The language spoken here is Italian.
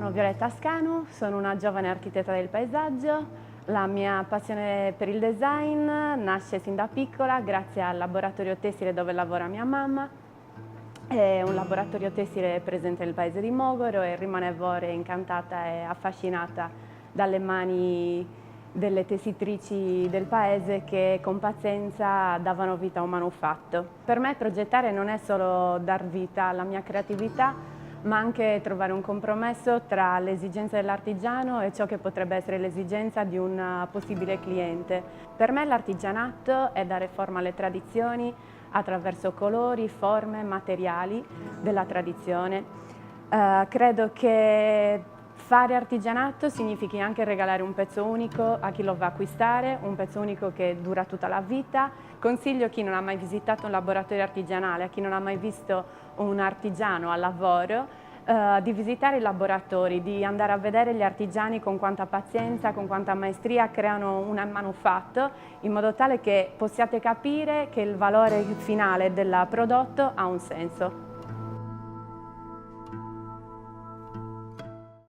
Sono Violetta Ascanu, sono una giovane architetta del paesaggio. La mia passione per il design nasce sin da piccola grazie al laboratorio tessile dove lavora mia mamma. È un laboratorio tessile presente nel paese di Mogoro e rimanevo incantata e affascinata dalle mani delle tessitrici del paese che con pazienza davano vita a un manufatto. Per me progettare non è solo dar vita alla mia creatività, ma anche trovare un compromesso tra le esigenze dell'artigiano e ciò che potrebbe essere l'esigenza di un possibile cliente. Per me l'artigianato è dare forma alle tradizioni attraverso colori, forme, materiali della tradizione. Credo che fare artigianato significhi anche regalare un pezzo unico a chi lo va a acquistare, un pezzo unico che dura tutta la vita. Consiglio a chi non ha mai visitato un laboratorio artigianale, a chi non ha mai visto un artigiano al lavoro, di visitare i laboratori, di andare a vedere gli artigiani con quanta pazienza, con quanta maestria creano un manufatto, in modo tale che possiate capire che il valore finale del prodotto ha un senso.